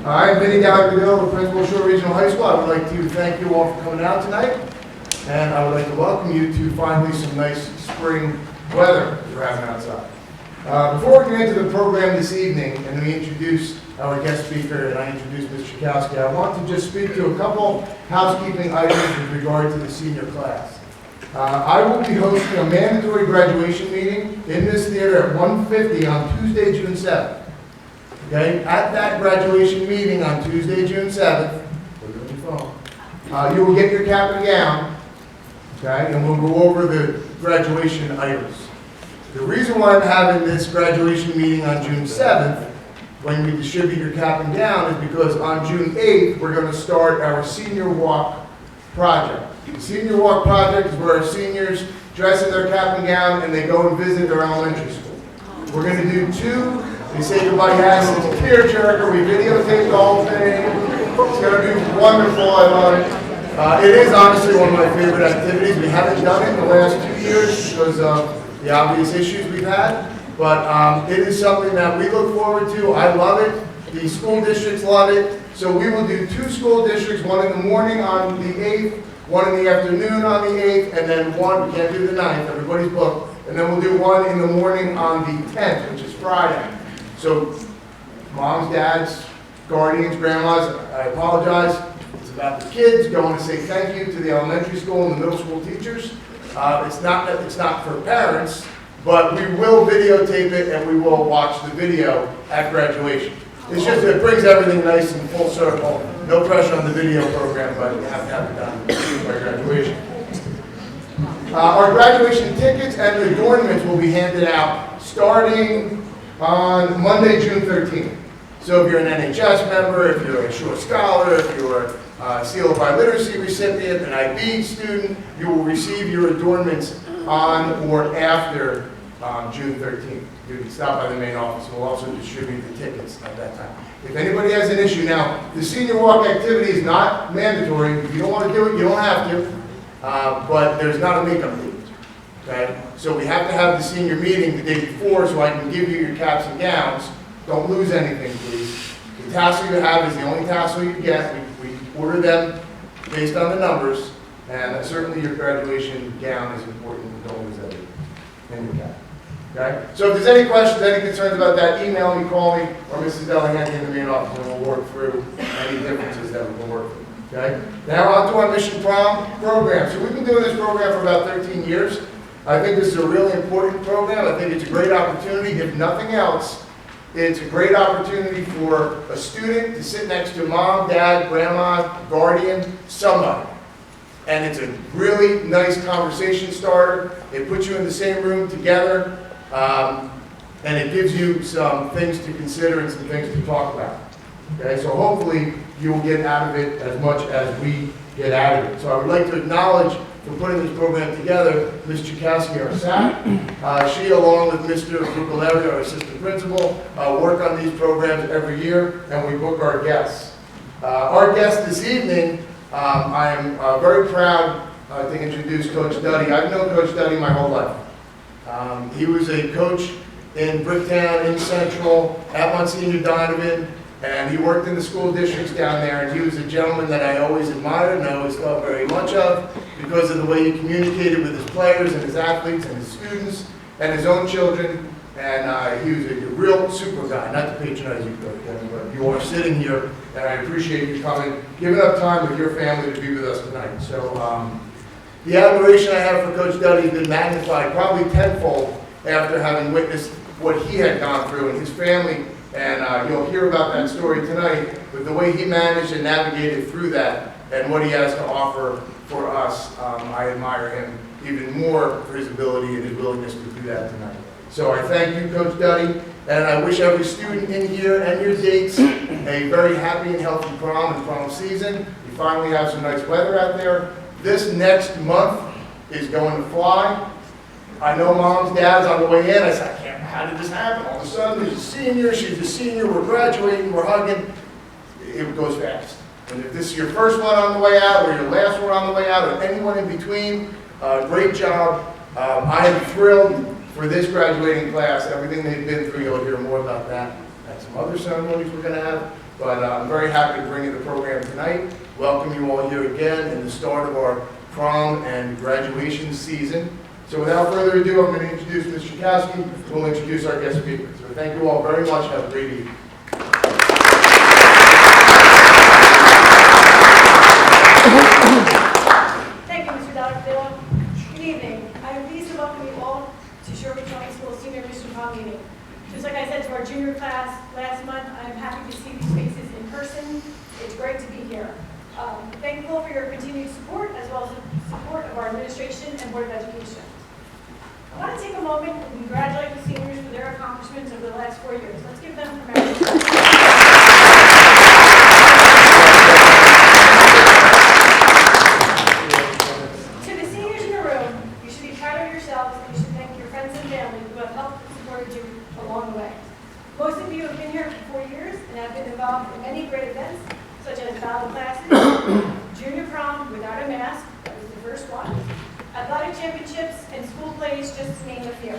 I'm Vinny Gallagher, the principal of Shore Regional High School. I would like to thank you all for coming out tonight, and I would like to welcome you to finally some nice spring weather we're having outside. Before we get into the program this evening, and we introduce our guest speaker, and I introduce Ms. Chakowski, I want to just speak to a couple housekeeping items with regard to the senior class. I will be hosting a mandatory graduation meeting in this theater at 1:50 on Tuesday, June 7th. Okay? At that graduation meeting on Tuesday, June 7th, put it on your phone, you will get your cap and gown, okay? And we'll go over the graduation items. The reason why I'm having this graduation meeting on June 7th, when we distribute your cap and gown, is because on June 8th, we're going to start our Senior Walk project. The Senior Walk project is where our seniors dress in their cap and gown and they go and visit their elementary school. We're going to do two. They say goodbye, yes, it's a tearjerker. We videotape the whole thing. It's going to be wonderful. I love it. It is honestly one of my favorite activities. We haven't done it in the last 2 years because of the obvious issues we've had. But it is something that we look forward to. I love it. The school districts love it. So we will do two school districts, one in the morning on the 8th, one in the afternoon on the 8th, and then one, we can't do the 9th, everybody's booked. And then we'll do one in the morning on the 10th, which is Friday. So, moms, dads, guardians, grandmas, I apologize. It's about the kids going to say thank you to the elementary school and the middle school teachers. It's not for parents, but we will videotape it and we will watch the video at graduation. It's just, it brings everything nice and full circle. No pressure on the video program, but you have to have it done by graduation. Our graduation tickets and adornments will be handed out starting on Monday, June 13th. So if you're an NHS member, if you're a Shore Scholar, if you're a Seal of Literacy recipient, an IB student, you will receive your adornments on or after June 13th. You can stop by the main office. We'll also distribute the tickets at that time. If anybody has an issue, now, the Senior Walk activity is not mandatory. If you don't want to do it, you don't have to. But there's not a makeup date. Okay? So we have to have the senior meeting the day before so I can give you your caps and gowns. Don't lose anything, please. The tassel you have is the only tassel you get. We order them based on the numbers, and certainly your graduation gown is important. Don't lose that in your cap. Okay? So if there's any questions, any concerns about that, email me, call me, or Mrs. Delahanty in the main office, and we'll work through any differences that we can work through. Okay? Now on to our Mission Prom program. So we've been doing this program for about 13 years. I think this is a really important program. I think it's a great opportunity. If nothing else, it's a great opportunity for a student to sit next to mom, dad, grandma, guardian, somebody. And it's a really nice conversation starter. It puts you in the same room together, and it gives you some things to consider and some things to talk about. Okay, so hopefully you will get out of it as much as we get out of it. So I would like to acknowledge for putting this program together, Ms. Chakowski, our SAC. She, along with Mr. Bucaleri, our assistant principal, work on these programs every year, and we book our guests. Our guest this evening, I am very proud to introduce Coach Duddy. I've known Coach Duddy my whole life. He was a coach in Bricktown, in Central, at Monsignor Donovan, and he worked in the school districts down there, and he was a gentleman that I always admired and I always thought very much of because of the way he communicated with his players and his athletes and his students and his own children. And he was a real super guy, not to patronize you, Kevin, but you are sitting here, and I appreciate you coming, giving up time with your family to be with us tonight. So the admiration I have for Coach Duddy has been magnified probably tenfold after having witnessed what he had gone through and his family. And you'll hear about that story tonight, but the way he managed and navigated through that and what he has to offer for us, I admire him even more for his ability and his willingness to do that tonight. So I thank you, Coach Duddy, and I wish every student in here and your dates a very happy and healthy prom and prom season. You finally have some nice weather out there. This next month is going to fly. I know moms, dads on the way in, I said, how did this happen? All of a sudden, there's a senior, she's a senior, we're graduating, we're hugging. It goes fast. And if this is your first one on the way out, or your last one on the way out, or anyone in between, great job. I am thrilled for this graduating class, everything they've been through. You'll hear more about that at some other ceremonies we're going to have. But I'm very happy to bring you the program tonight. Welcome you all here again in the start of our prom and graduation season. So without further ado, I'm going to introduce Ms. Chakowski, who will introduce our guest speaker. So thank you all very much. Have a great evening. Thank you, Mr. Duddy. Good evening. I am pleased to welcome you all to Sherwood County School Senior Admission Prom meeting. Just like I said to our junior class last month, I am happy to see these faces in person. It's great to be here. Thankful for your continued support as well as the support of our administration and Board of Education. I want to take a moment and congratulate the seniors for their accomplishments over the last 4 years. Let's give them a round of applause. To the seniors in the room, you should be proud of yourselves and you should thank your friends and family who have helped and supported you along the way. Most of you have been here for 4 years and have been involved in many great events such as battle classes, junior prom without a mask, that was the first one, athletic championships, and school plays, just to name a few.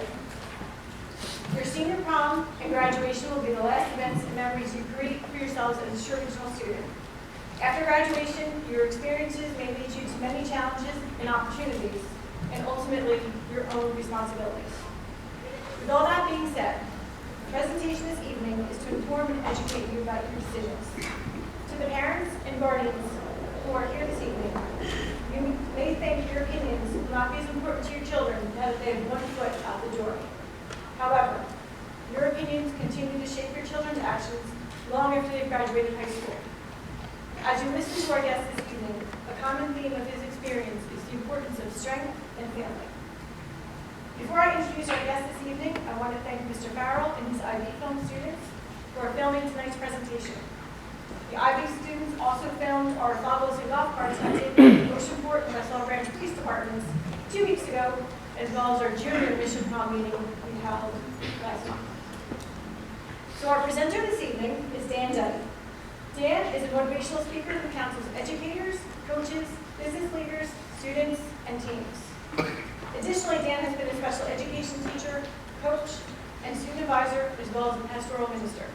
Your senior prom and graduation will be the last events and memories you create for yourselves as a Sherwood Regional student. After graduation, your experiences may lead you to many challenges and opportunities, and ultimately, your own responsibilities. With all that being said, the presentation this evening is to inform and educate you about your decisions. To the parents and guardians who are here this evening, you may think your opinions will not be as important to your children now that they have 1 foot out the door. However, your opinions continue to shape your children's actions long after they've graduated high school. As you listen to our guest this evening, a common theme of his experience is the importance of strength and family. Before I introduce our guest this evening, I want to thank Mr. Farrell and his IB film students who are filming tonight's presentation. The IB students also filmed our Favos and golf carts at the Oceanport and West Long Branch Police Departments 2 weeks ago, as well as our junior admission prom meeting we held last month. So our presenter this evening is Dan Duddy. Dan is a motivational speaker who counsels educators, coaches, business leaders, students, and teams. Additionally, Dan has been a special education teacher, coach, and student advisor, as well as a pastoral minister.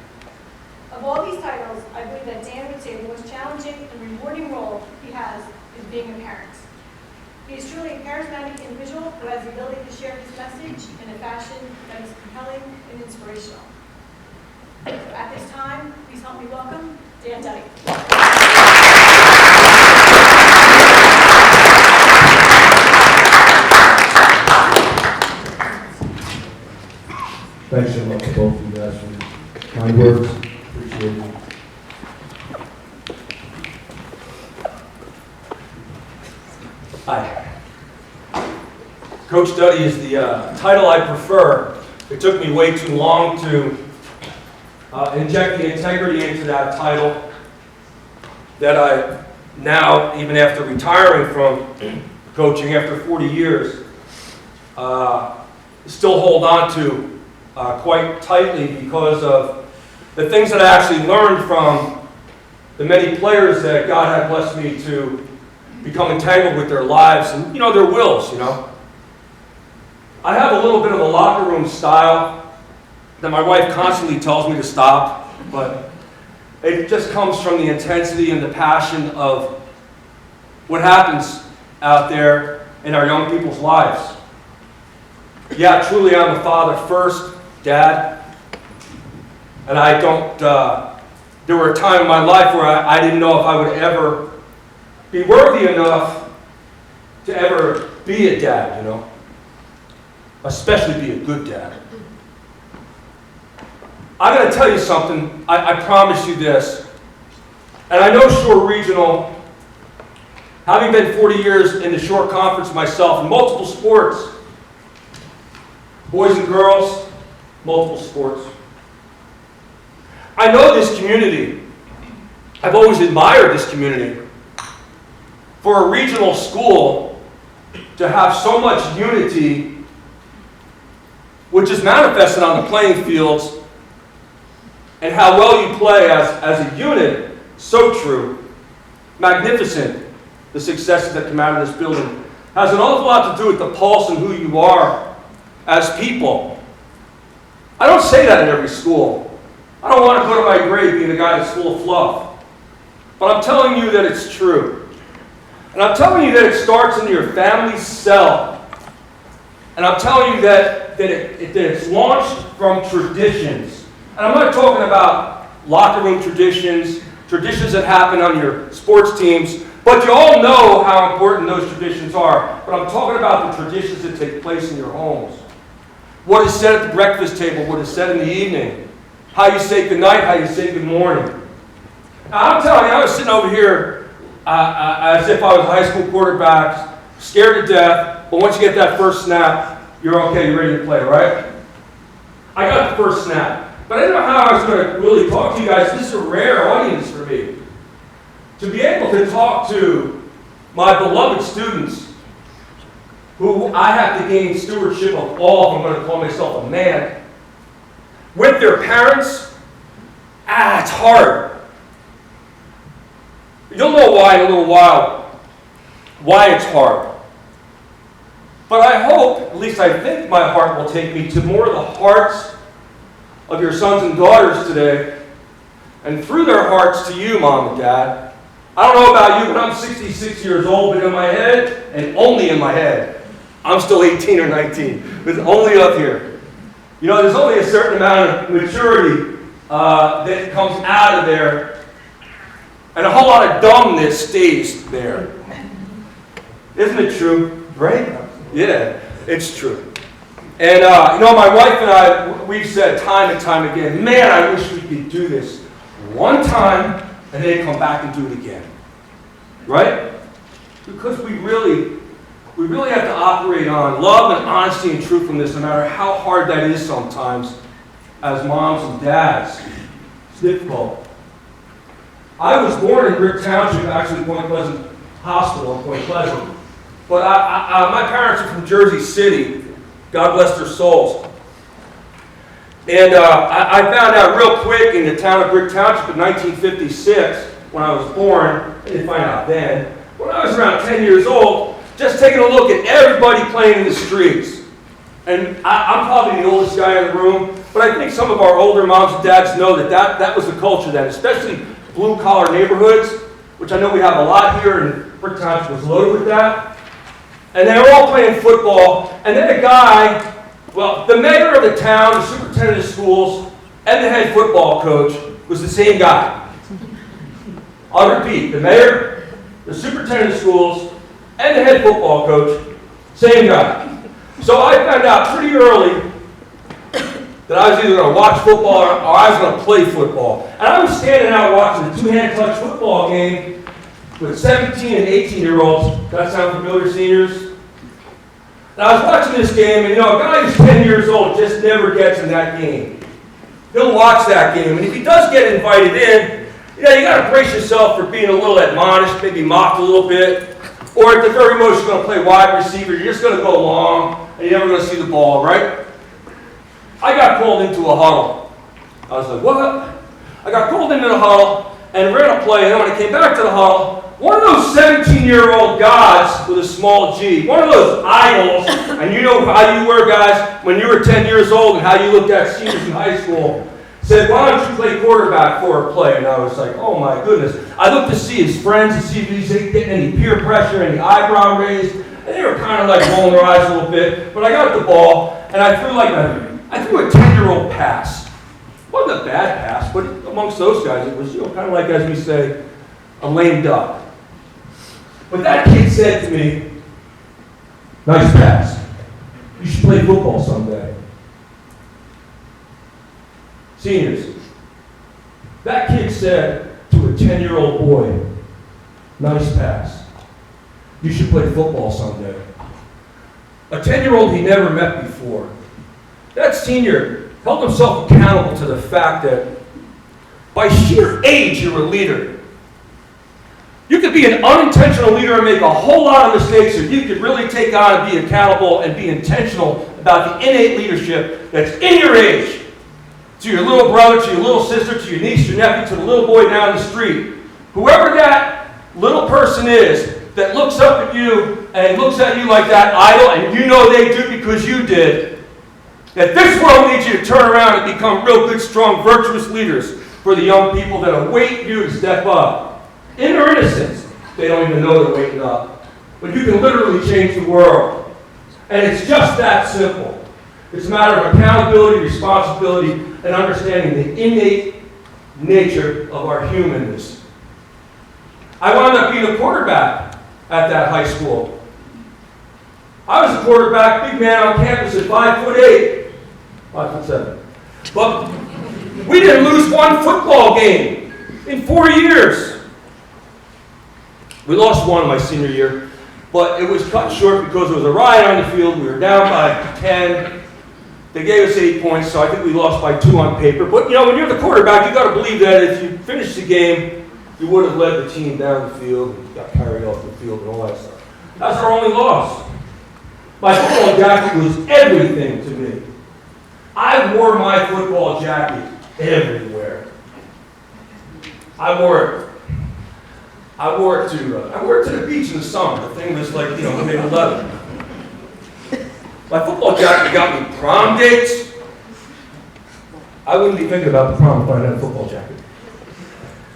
Of all these titles, I believe that Dan would say the most challenging and rewarding role he has is being a parent. He is truly a charismatic individual who has the ability to share his message in a fashion that is compelling and inspirational. So at this time, please help me welcome Dan Duddy. Thanks so much to both of you guys for kind words. Appreciate it. Hi. Coach Duddy is the title I prefer. It took me way too long to inject the integrity into that title that I now, even after retiring from coaching after 40 years, still hold on to quite tightly because of the things that I actually learned from the many players that God had blessed me to become entangled with their lives and, their wills, I have a little bit of a locker room style that my wife constantly tells me to stop, but it just comes from the intensity and the passion of what happens out there in our young people's lives. Yeah, truly I'm a father first, dad, and I don't, there were a time in my life where I didn't know if I would ever be worthy enough to ever be a dad, especially be a good dad. I'm going to tell you something, I promise you this, and I know Shore Regional, having been 40 years in the Shore Conference myself in multiple sports, boys and girls, multiple sports. I know this community. I've always admired this community. For a regional school to have so much unity, which is manifested on the playing fields, and how well you play as a unit, so true, magnificent, the successes that come out of this building, has an awful lot to do with the pulse and who you are as people. I don't say that in every school. I don't want to go to my grave being a guy that's full of fluff. But I'm telling you that it's true. And I'm telling you that it starts in your family cell. And I'm telling you that it's launched from traditions. And I'm not talking about locker room traditions, traditions that happen on your sports teams, but you all know how important those traditions are. But I'm talking about the traditions that take place in your homes. What is said at the breakfast table, what is said in the evening, how you say good night, how you say good morning. Now, I'm telling you, I was sitting over here as if I was a high school quarterback, scared to death, but once you get that first snap, you're okay, you're ready to play, right? I got the first snap, but I didn't know how I was going to really talk to you guys. This is a rare audience for me. To be able to talk to my beloved students, who I have to gain stewardship of all, if I'm going to call myself a man, with their parents, it's hard. You'll know why in a little while, why it's hard. But I hope, at least I think my heart will take me to more of the hearts of your sons and daughters today, and through their hearts to you, Mom and Dad. I don't know about you, but I'm 66 years old, but in my head, and only in my head, I'm still 18 or 19, but only up here. You know, there's only a certain amount of maturity that comes out of there, and a whole lot of dumbness stays there. Isn't it true? Right? Yeah, it's true. And, you know, my wife and I, we've said time and time again, man, I wish we could do this one time and then come back and do it again. Right? Because we really have to operate on love and honesty and truthfulness, no matter how hard that is sometimes as moms and dads. It's difficult. I was born in Brick Township, actually Point Pleasant Hospital in Point Pleasant. But my parents are from Jersey City. God bless their souls. And I found out real quick in the town of Brick Township in 1956, when I was born, I didn't find out then, when I was around 10 years old, just taking a look at everybody playing in the streets. And I'm probably the oldest guy in the room, but I think some of our older moms and dads know that was the culture then, especially blue-collar neighborhoods, which I know we have a lot here, and Brick Township was loaded with that. And they were all playing football, and then a guy, well, the mayor of the town, the superintendent of schools, and the head football coach was the same guy. I'll repeat, the mayor, the superintendent of schools, and the head football coach, same guy. So I found out pretty early that I was either going to watch football or I was going to play football. And I was standing out watching the two-hand touch football game with 17 and 18-year-olds. Does that sound familiar, seniors? And I was watching this game, and you know, a guy who's 10 years old just never gets in that game. He'll watch that game, and if he does get invited in, you know, you got to brace yourself for being a little admonished, maybe mocked a little bit, or at the very most, you're going to play wide receiver. You're just going to go long, and you're never going to see the ball, right? I got called into a huddle. I was like, what? I got called into the huddle, and we're going to play, and then when I came back to the huddle, one of those 17-year-old gods with a small G, one of those idols, and you know how you were, guys, when you were 10 years old and how you looked at seniors in high school, said, why don't you play quarterback for a play? And I was like, oh my goodness. I looked to see his friends to see if he's getting any peer pressure, any eyebrow raised, and they were kind of like rolling their eyes a little bit, but I got the ball, and I threw a 10-year-old pass. It wasn't a bad pass, but amongst those guys, it was, you know, kind of like, as we say, a lame duck. But that kid said to me, nice pass. You should play football someday. Seniors, that kid said to a 10-year-old boy, nice pass. You should play football someday. A 10-year-old he never met before. That senior held himself accountable to the fact that by sheer age, you're a leader. You could be an unintentional leader and make a whole lot of mistakes, or you could really take on and be accountable and be intentional about the innate leadership that's in your age. To your little brother, to your little sister, to your niece, your nephew, to the little boy down the street. Whoever that little person is that looks up at you and looks at you like that idol, and you know they do because you did, That this world needs you to turn around and become real good, strong, virtuous leaders for the young people that await you to step up. In their innocence, they don't even know they're waking up. But you can literally change the world. And it's just that simple. It's a matter of accountability, responsibility, and understanding the innate nature of our humanness. I wound up being a quarterback at that high school. I was a quarterback, big man on campus at 5'8", 5'7". But we didn't lose one football game in 4 years. We lost one my senior year, but it was cut short because there was a riot on the field. We were down by 10. They gave us 8 points, so I think we lost by 2 on paper. But you know, when you're the quarterback, you got to believe that if you finish the game, you would have led the team down the field and got carried off the field and all that stuff. That's our only loss. My football jacket was everything to me. I wore my football jacket everywhere. I wore it to the beach in the summer. The thing was like, made of leather. My football jacket got me prom dates. I wouldn't be thinking about the prom if I had a football jacket.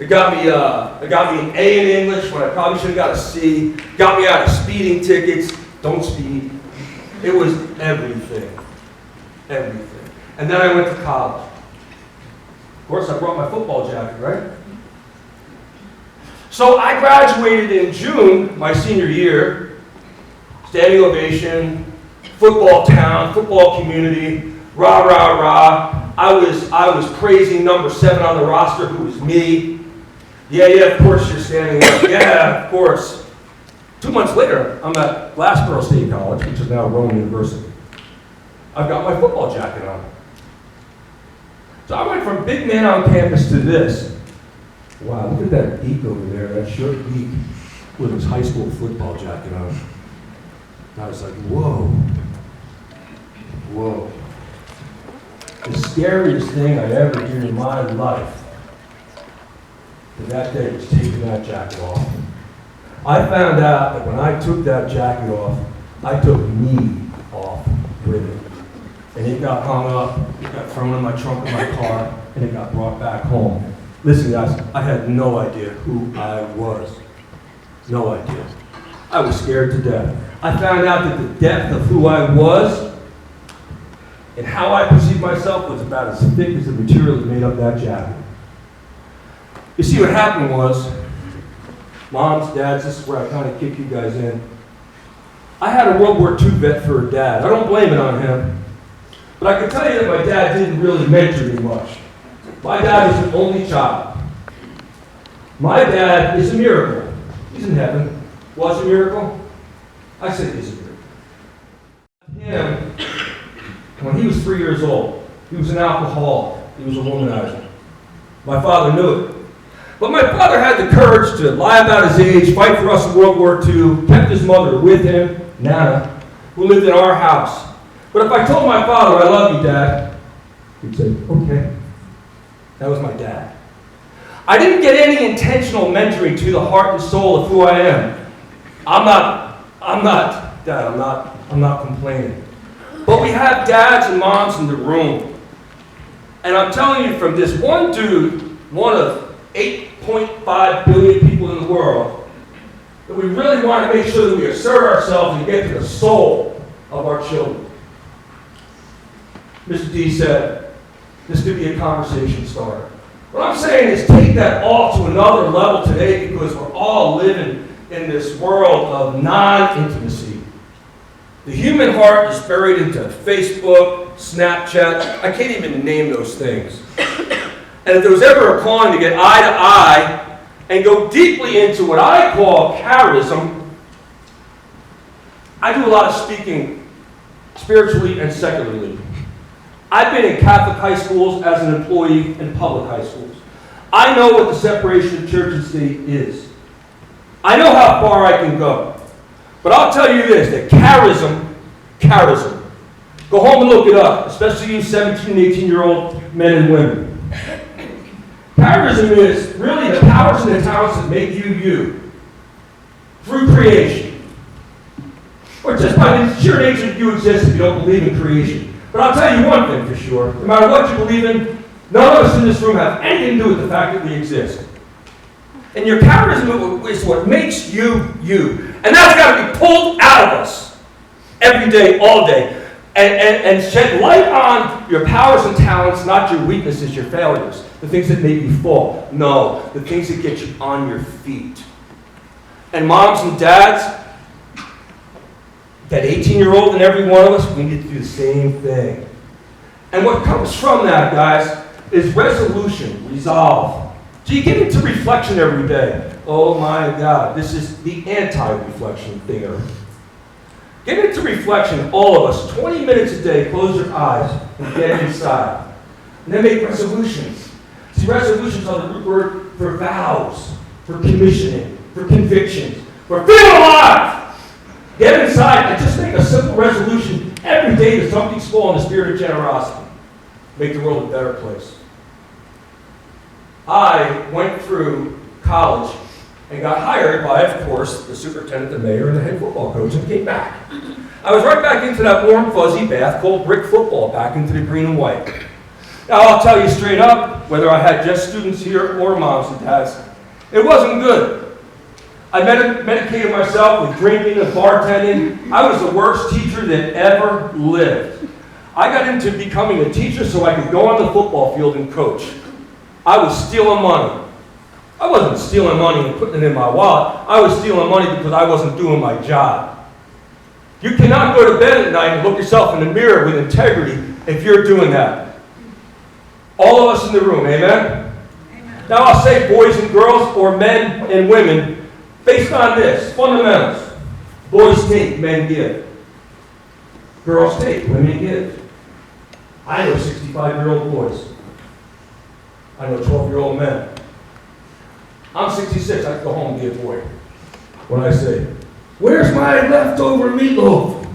It got me an A in English when I probably should have got a C. Got me out of speeding tickets. Don't speed. It was everything. Everything. And then I went to college. Of course, I brought my football jacket, right? So I graduated in June, my senior year. Standing ovation, football town, football community, rah, rah, rah. I was praising number 7 on the roster, who was me. Yeah, of course you're standing there. Yeah, of course. 2 months later, I'm at Glassboro State College, which is now Rome University. I've got my football jacket on. So I went from big man on campus to this. Wow, look at that geek over there, that short geek with his high school football jacket on. And I was like, whoa. Whoa. The scariest thing I'd ever did in my life that day was taking that jacket off. I found out that when I took that jacket off, I took me off with it. And it got hung up, it got thrown in my trunk of my car, and it got brought back home. Listen, guys, I had no idea who I was. No idea. I was scared to death. I found out that the depth of who I was and how I perceived myself was about as thick as the material that made up that jacket. You see, what happened was, moms, dads, this is where I kind of kick you guys in. I had a World War II vet for a dad. I don't blame it on him. But I can tell you that my dad didn't really mentor me much. My dad was an only child. My dad is a miracle. He's in heaven. Was a miracle? I said he's a miracle. Him, when he was 3 years old, he was an alcoholic. He was a womanizer. My father knew it. But my father had the courage to lie about his age, fight for us in World War II, kept his mother with him, Nana, who lived in our house. But if I told my father, I love you, Dad, he'd say, okay. That was my dad. I didn't get any intentional mentoring to the heart and soul of who I am. I'm not complaining. But we have dads and moms in the room. And I'm telling you, from this one dude, one of 8.5 billion people in the world, that we really want to make sure that we assert ourselves and get to the soul of our children. Mr. D said, this could be a conversation starter. What I'm saying is take that all to another level today, because we're all living in this world of non-intimacy. The human heart is buried into Facebook, Snapchat. I can't even name those things. And if there was ever a calling to get eye to eye and go deeply into what I call charism, I do a lot of speaking spiritually and secularly. I've been in Catholic high schools as an employee in public high schools. I know what the separation of church and state is. I know how far I can go. But I'll tell you this, that charism, go home and look it up, especially you 17 and 18-year-old men and women. Charism is really the powers and the talents that make you you through creation. Or just by the sheer nature that you exist if you don't believe in creation. But I'll tell you one thing for sure. No matter what you believe in, none of us in this room have anything to do with the fact that we exist. And your charisma is what makes you, you. And that's got to be pulled out of us every day, all day. And shed light on your powers and talents, not your weaknesses, your failures, the things that make you fall. No, the things that get you on your feet. And moms and dads, that 18-year-old in every one of us, we need to do the same thing. And what comes from that, guys, is resolution, resolve. So you get into reflection every day. Oh my God, this is the anti-reflection thing. Get into reflection, all of us, 20 minutes a day, close your eyes and get inside. And then make resolutions. See, resolutions are the root word for vows, for commissioning, for convictions, for feeling alive. Get inside and just make a simple resolution every day to something small in the spirit of generosity. Make the world a better place. I went through college and got hired by, of course, the superintendent, the mayor, and the head football coach, and came back. I was right back into that warm, fuzzy bath called brick football, back into the green and white. Now, I'll tell you straight up, whether I had just students here or moms and dads, it wasn't good. I medicated myself with drinking and bartending. I was the worst teacher that ever lived. I got into becoming a teacher so I could go on the football field and coach. I was stealing money. I wasn't stealing money and putting it in my wallet. I was stealing money because I wasn't doing my job. You cannot go to bed at night and look yourself in the mirror with integrity if you're doing that. All of us in the room, amen? Amen. Now I'll say boys and girls or men and women based on this, fundamentals. Boys take, men give. Girls take, women give. I know 65-year-old boys. I know 12-year-old men. I'm 66, I can go home and be a boy. When I say, where's my leftover meatloaf?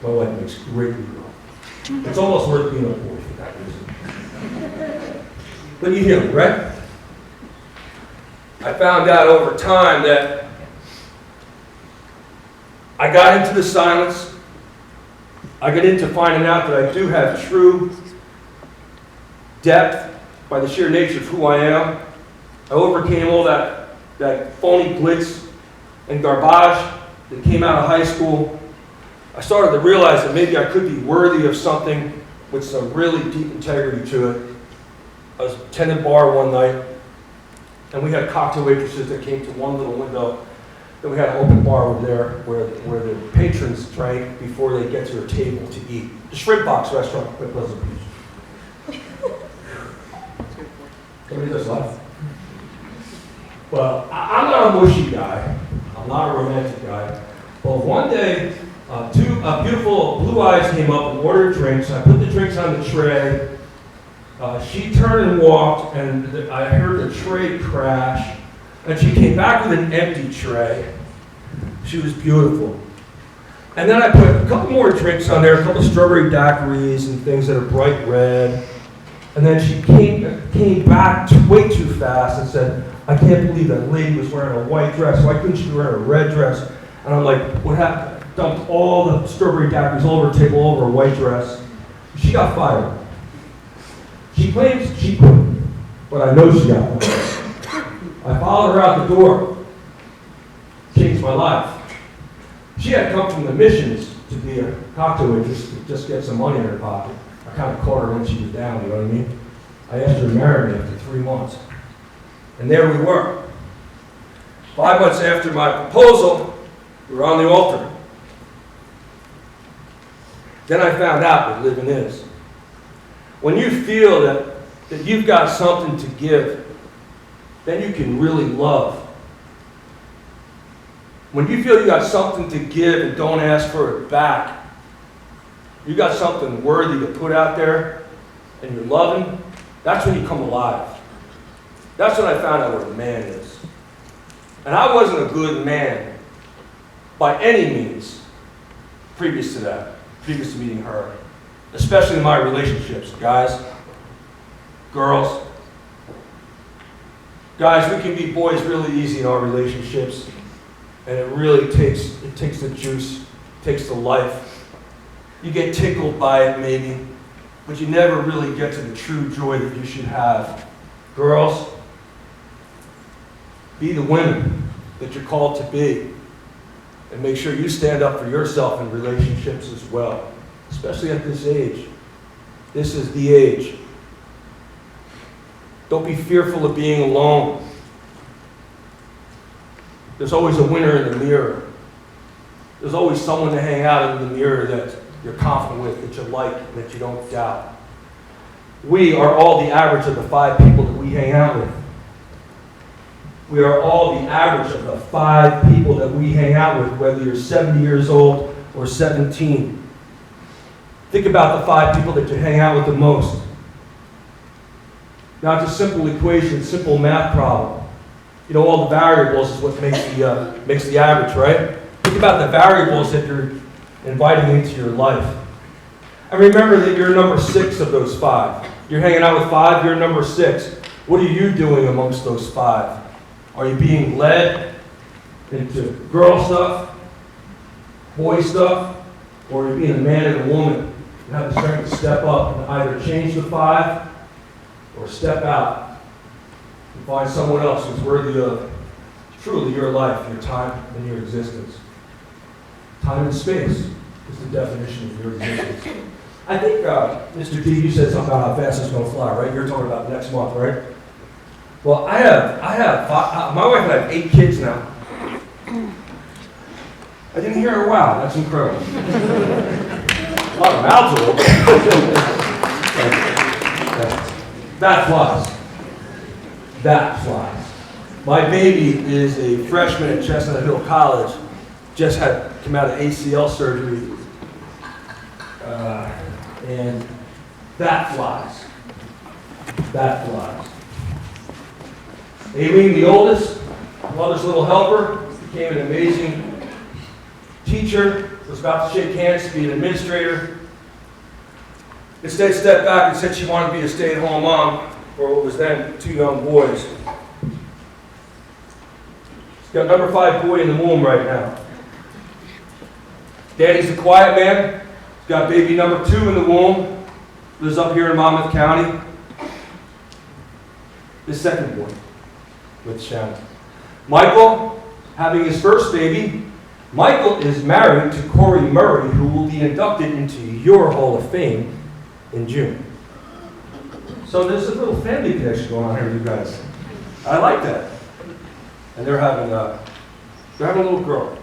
My wife makes great meatloaf. It's almost worth being a boy for that reason. But you hear me, right? I found out over time that I got into the silence. I got into finding out that I do have true depth by the sheer nature of who I am. I overcame all that phony glitz and garbage that came out of high school. I started to realize that maybe I could be worthy of something with some really deep integrity to it. I was attending a bar one night, and we had cocktail waitresses that came to one little window. Then we had an open bar over there where the patrons drank before they get to their table to eat. The Shrimp Box restaurant at Pleasant Beach. Somebody just left. Well, I'm not a mushy guy. I'm not a romantic guy. But one day, two beautiful blue eyes came up and ordered drinks. I put the drinks on the tray. She turned and walked, and I heard the tray crash. And she came back with an empty tray. She was beautiful. And then I put a couple more drinks on there, a couple strawberry daiquiris and things that are bright red. And then she came back way too fast and said, I can't believe that lady was wearing a white dress. Why couldn't she be wearing a red dress? And I'm like, what happened? Dumped all the strawberry daiquiris all over her table, all over a white dress. She got fired. She claims she quit, but I know she got fired. I followed her out the door. Changed my life. She had come from the missions to be a cocktail waitress to just get some money in her pocket. I kind of caught her when she was down, you know what I mean? I asked her to marry me after 3 months. And there we were. 5 months after my proposal, we were on the altar. Then I found out what living is. When you feel that you've got something to give, then you can really love. When you feel you got something to give and don't ask for it back, you got something worthy to put out there, and you're loving, that's when you come alive. That's when I found out what a man is. And I wasn't a good man by any means previous to that, previous to meeting her, especially in my relationships, guys, girls. Guys, we can be boys really easy in our relationships, and it really takes the juice, takes the life. You get tickled by it maybe, but you never really get to the true joy that you should have. Girls, be the women that you're called to be. And make sure you stand up for yourself in relationships as well, especially at this age. This is the age. Don't be fearful of being alone. There's always a winner in the mirror. There's always someone to hang out in the mirror that you're confident with, that you like, that you don't doubt. We are all the average of the 5 people that we hang out with. We are all the average of the 5 people that we hang out with, whether you're 70 years old or 17. Think about the 5 people that you hang out with the most. Not just simple equations, simple math problem. You know, all the variables is what makes the average, right? Think about the variables that you're inviting into your life. And remember that you're number 6 of those 5. You're hanging out with 5, you're number 6. What are you doing amongst those 5? Are you being led into girl stuff, boy stuff, or are you being a man and a woman and have the strength to step up and either change the 5 or step out and find someone else who's worthy of truly your life, your time, and your existence? Time and space is the definition of your existence. I think, Mr. D, you said something about how fast it's going to fly, right? You're talking about next month, right? Well, I have my wife and I have 8 kids now. I didn't hear her. Wow, that's incredible. A lot of mouths are open. That flies. That flies. My baby is a freshman at Chestnut Hill College. Just had come out of ACL surgery. And that flies. That flies. Aileen, the oldest, mother's little helper, became an amazing teacher, was about to shake hands to be an administrator. Instead, stepped back and said she wanted to be a stay-at-home mom for what was then 2 young boys. She's got number 5 boy in the womb right now. Daddy's a quiet man. He's got baby number 2 in the womb. Lives up here in Monmouth County. The second boy with Shannon. Michael, having his first baby. Michael is married to Corey Murray, who will be inducted into your Hall of Fame in June. So there's a little family connection going on here, you guys. I like that. And they're having a little girl.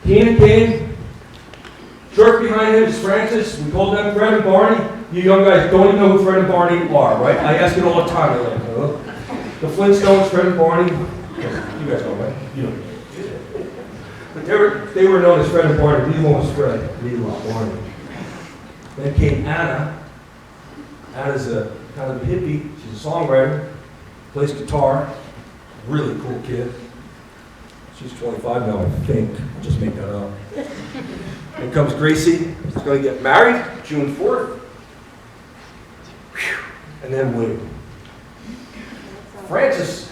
Keenan came. Short behind him is Francis. We call them Fred and Barney. You young guys don't even know who Fred and Barney are, right? I ask it all the time. They're like, oh. The Flintstones, Fred and Barney. You guys know, right? You know. But they were known as Fred and Barney. These one was Fred. These one was Barney. Then came Anna. Anna's a kind of a hippie. She's a songwriter. Plays guitar. Really cool kid. She's 25 now, I think. Just make that up. Then comes Gracie. She's going to get married June 4th. Whew. And then William. Francis.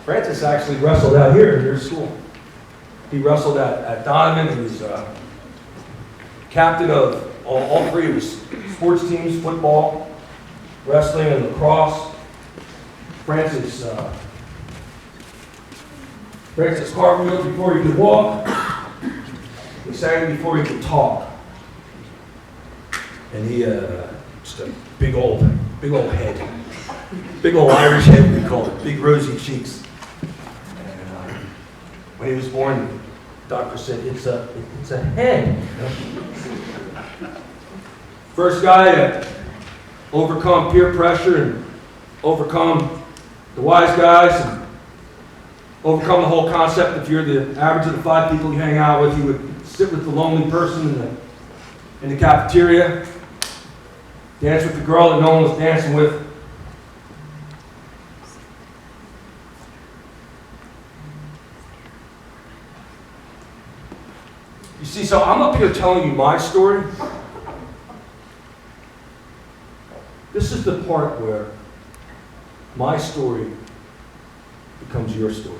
Francis actually wrestled out here in your school. He wrestled at Adornments. He was captain of all 3 of his sports teams, football, wrestling, and lacrosse. Francis cartwheeled before he could walk. He sang before he could talk. And he just a big old head. Big old Irish head, we call it. Big rosy cheeks. And when he was born, the doctor said, it's a head. First guy to overcome peer pressure and overcome the wise guys and overcome the whole concept. If you're the average of the 5 people you hang out with, you would sit with the lonely person in the cafeteria, dance with the girl that no one was dancing with. You see, so I'm up here telling you my story. This is the part where my story becomes your story.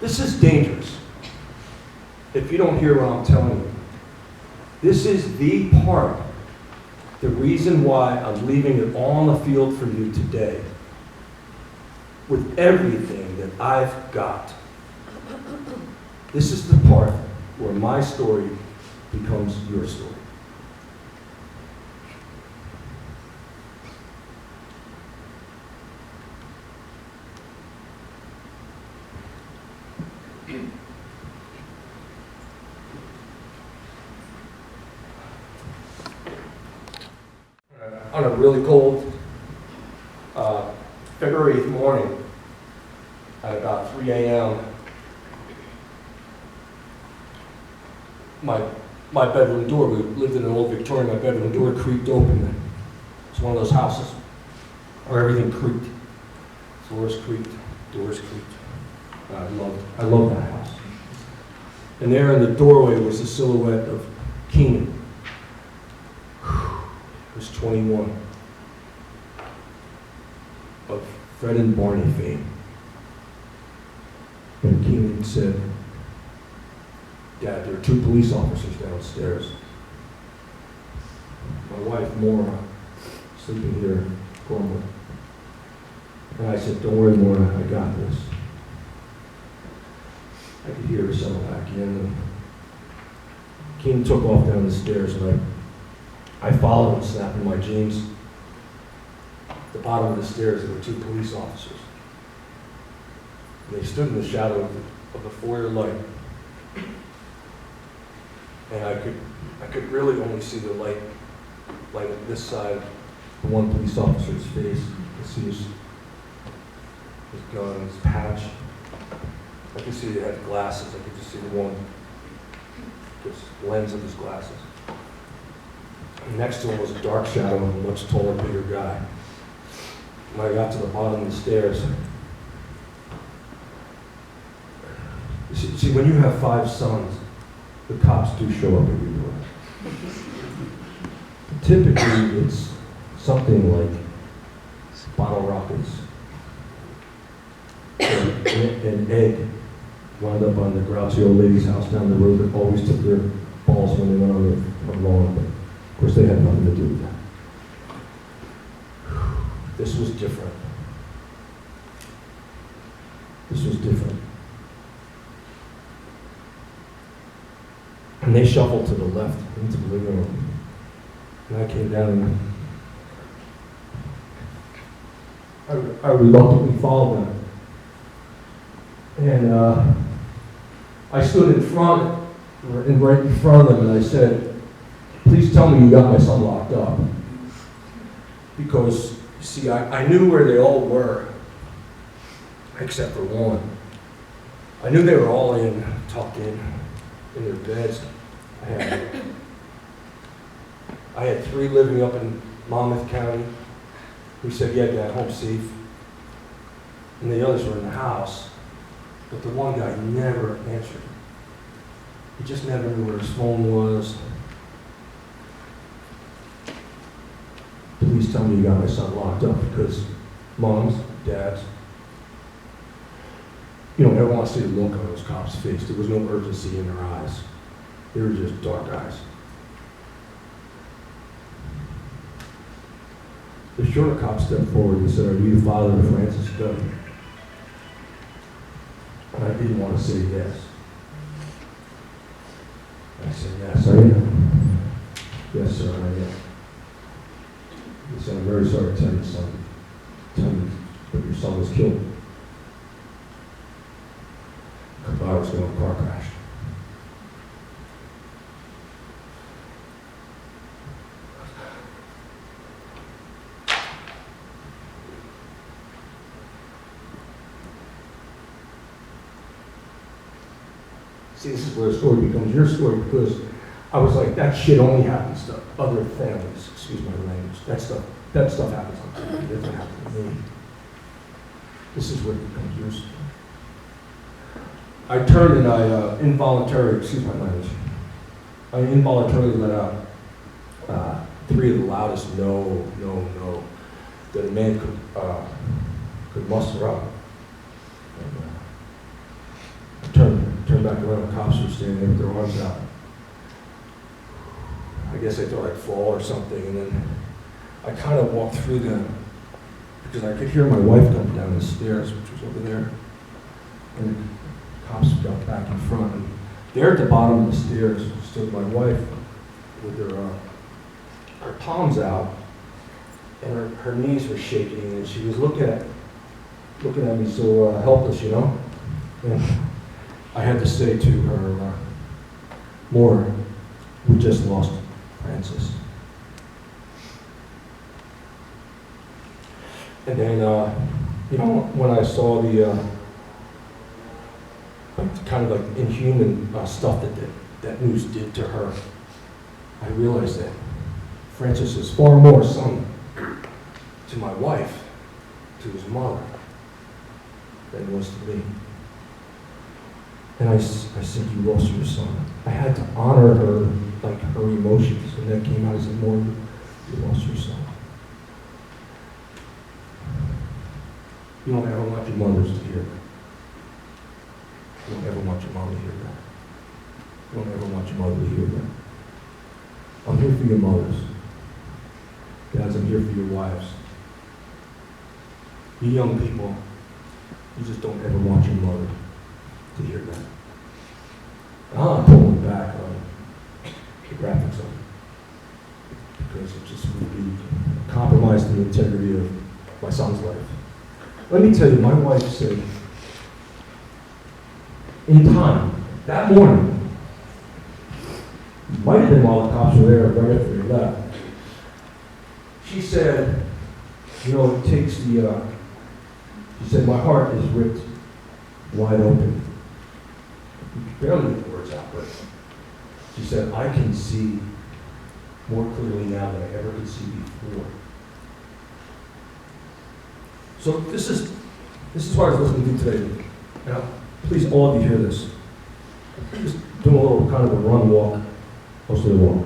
This is dangerous. If you don't hear what I'm telling you, this is the part, the reason why I'm leaving it all on the field for you today, with everything that I've got. This is the part where my story becomes your story. On a really cold February 8th morning at about 3 a.m., my bedroom door, we lived in an old Victorian, my bedroom door creaked open. It's one of those houses where everything creaked. Floors creaked, doors creaked. I loved that house. And there in the doorway was the silhouette of Keenan. He was 21. Of Fred and Barney fame. And Keenan said, "Dad, there are 2 police officers downstairs. My wife, Maura, sleeping here, grumbling." And I said, "Don't worry, Maura, I got this." I could hear her settle back in. And Keenan took off down the stairs, and I followed him, snapping my jeans. At the bottom of the stairs, there were 2 police officers. And they stood in the shadow of the foyer light. And I could really only see the light at this side, the one police officer's face. I see his gun, his patch. I could see he had glasses. I could just see the one, this lens of his glasses. And next to him was a dark shadow of a much taller, bigger guy. When I got to the bottom of the stairs, you see, when you have 5 sons, the cops do show up everywhere. Typically, it's something like bottle rockets, an egg wound up on the grouchy old lady's house down the road that always took their balls when they went on their lawn, but of course they had nothing to do with that. This was different. This was different. And they shuffled to the left into the living room. And I came down and I reluctantly followed them. And I stood in front, right in front of them, and I said, "Please tell me you got my son locked up." Because, you see, I knew where they all were, except for one. I knew they were all tucked in their beds. I had 3 living up in Monmouth County who said, "Yeah, Dad, home safe." And the others were in the house, but the one guy never answered. He just never knew where his phone was. "Please tell me you got my son locked up," because moms, dads, you don't ever want to see the look on those cops' face. There was no urgency in their eyes. They were just dark eyes. The shorter cop stepped forward and said, "Are you the father of Francis Duddy?" And I didn't want to say yes. I said, "Yes, I am." "Yes, sir, I am." He said, "I'm very sorry to tell you, son. Tell me that your son was killed. A couple hours ago in a car crash." See, this is where the story becomes your story, because I was like, that shit only happens to other families. Excuse my language. That stuff happens on TV. It doesn't happen to me. This is where it becomes your story. I turned and I involuntarily, excuse my language, I involuntarily let out 3 of the loudest no that a man could muster up. And, I turned back around, the cops were standing there with their arms out. I guess I thought I'd fall or something, and then I kind of walked through them because I could hear my wife come down the stairs, which was over there. And the cops got back in front. And there at the bottom of the stairs stood my wife with her palms out, and her knees were shaking, and she was looking at me so helpless, you know. And I had to say to her, Laura, we just lost Francis. And then, you know, when I saw the kind of like inhuman stuff that news did to her, I realized that Francis is far more son to my wife, to his mother, than he was to me. And I said, you lost your son. I had to honor her, like her emotions, and that came out as a more, you lost your son. You don't ever want your mothers to hear that. You don't ever want your mom to hear that. You don't ever want your mother to hear that. I'm here for your mothers. Guys, I'm here for your wives. You young people, you just don't ever want your mother to hear that. I'm pulling back on the graphics of it because it just would be compromised the integrity of my son's life. Let me tell you, my wife said, in time, that morning, might have been while the cops were there, right after they left, she said, you know, it takes the, she said, my heart is ripped wide open. You can barely get the words out, but she said, I can see more clearly now than I ever could see before. So this is what I was listening to today. Now, please all of you hear this. Just doing a little kind of a run walk, mostly a walk.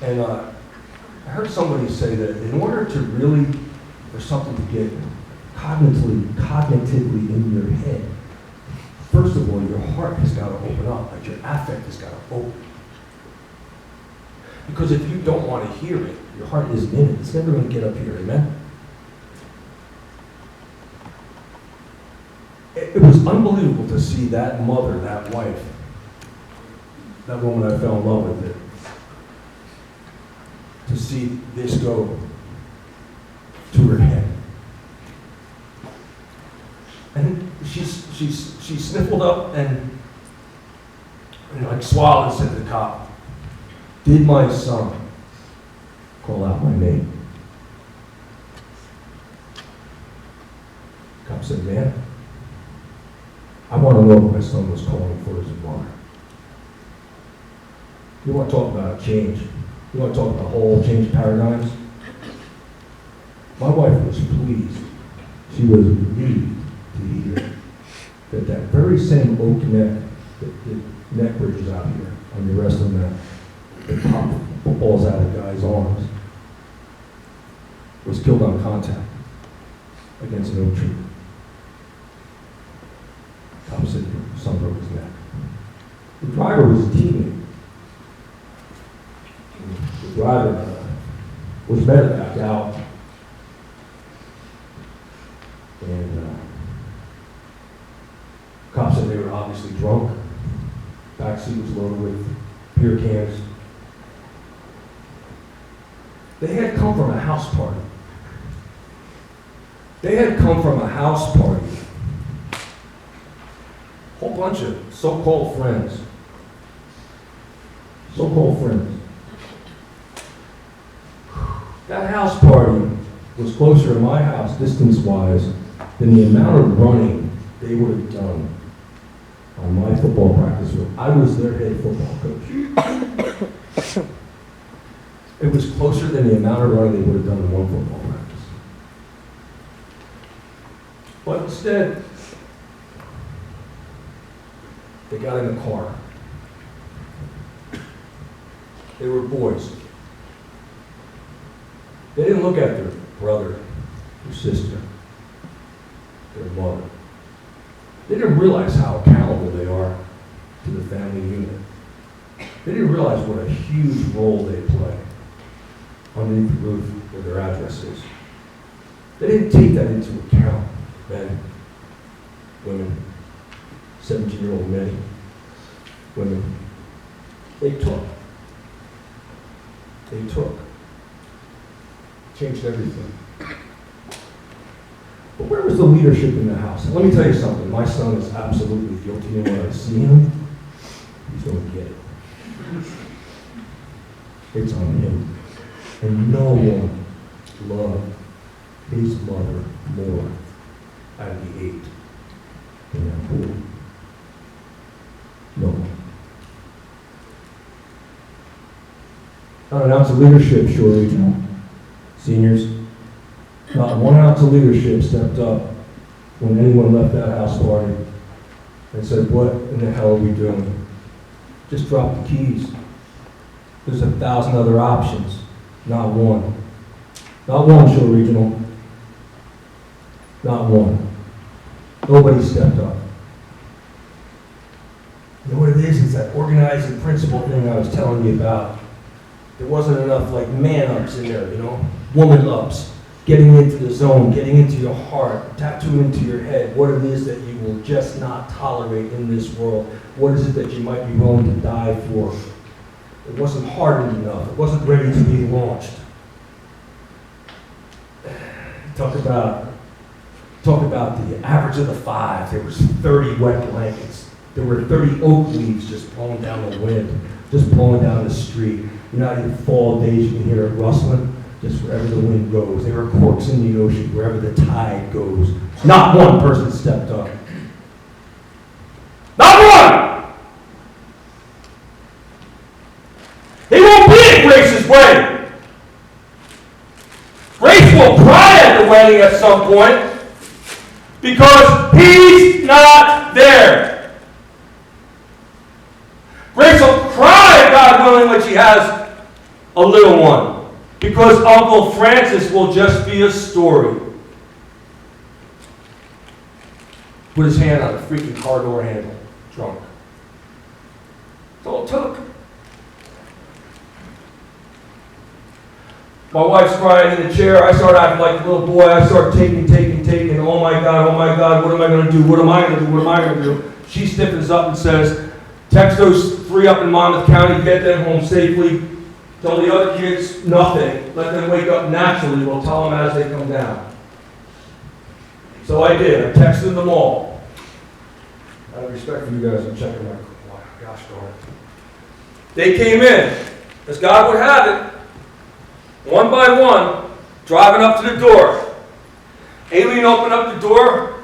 And I heard somebody say that in order to really, for something to get cognitively in your head, first of all, your heart has got to open up, like your affect has got to open. Because if you don't want to hear it, your heart isn't in it. It's never going to get up here, amen? It was unbelievable to see that mother, that wife, that woman I fell in love with, to see this go to her head. And she sniffled up and like swallowed and said to the cop, did my son call out my name? The cop said, man, I want to know what my son was calling for his mother. You want to talk about change? You want to talk about whole change paradigms? My wife was pleased. She was relieved to hear that that very same oak neck, the neck bridges out here on the rest of them that pop footballs out of guys' arms, was killed on contact against an oak tree. Cop said your son broke his neck. The driver was a teammate. The driver was medevac out, and cops said they were obviously drunk. Backseat was loaded with beer cans. They had come from a house party. They had come from a house party. Whole bunch of so-called friends. So-called friends. That house party was closer to my house, distance-wise, than the amount of running they would have done on my football practice field. I was their head football coach. It was closer than the amount of running they would have done in one football practice. But instead, they got in the car. They were boys. They didn't look at their brother, their sister, their mother. They didn't realize how accountable they are to the family unit. They didn't realize what a huge role they play underneath the roof where their address is. They didn't take that into account, men, women, 17-year-old men, women. They took. Changed everything. But where was the leadership in the house? And let me tell you something. My son is absolutely guilty, and when I see him, he's going to get it. It's on him. And no one loved his mother more out of the 8 than that boy. No one. Not an ounce of leadership, surely. Seniors, not 1 ounce of leadership stepped up when anyone left that house party and said, what in the hell are we doing? Just drop the keys. There's 1,000 other options. Not one. Not one, Shore Regional. Not one. Nobody stepped up. You know what it is? It's that organizing principle thing I was telling you about. There wasn't enough like man-ups in there, woman-ups. Getting into the zone, getting into your heart, tattooing into your head what it is that you will just not tolerate in this world. What is it that you might be willing to die for? It wasn't hardened enough. It wasn't ready to be launched. Talk about the average of the 5. There was 30 wet blankets. There were 30 oak leaves just blowing down the wind, just blowing down the street. In fall days, you can hear it rustling. Just wherever the wind goes. There were corks in the ocean, wherever the tide goes. Not one person stepped up. Not one! He won't be in Grace's wedding. Grace will cry at the wedding at some point because he's not there. Grace will cry, God willing, when she has a little one. Because Uncle Francis will just be a story. Put his hand on the freaking car door handle, drunk. That's all it took. My wife's crying in the chair. I start acting like a little boy. I start taking. Oh my God, what am I going to do? What am I going to do? She stiffens up and says, text those 3 up in Monmouth County, get them home safely. Tell the other kids nothing. Let them wake up naturally. We'll tell them as they come down. So I did. I texted them all. Out of respect for you guys, I'm checking my gosh darn it. They came in, as God would have it, one by one, driving up to the door. Aileen opened up the door,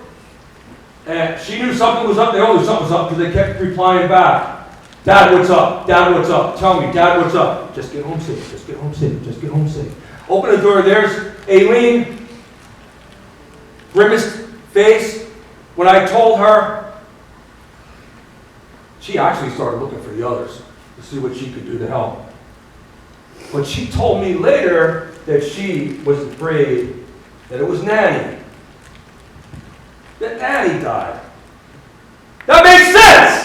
and she knew something was up. They all knew something was up because they kept replying back. Dad, what's up? Dad, what's up? Tell me, Dad, what's up? Just get home safe. Just get home safe. Just get home safe. Open the door. There's Aileen. Grimaced face. When I told her, she actually started looking for the others to see what she could do to help. But she told me later that she was afraid that it was Nanny. That Nanny died. That makes sense!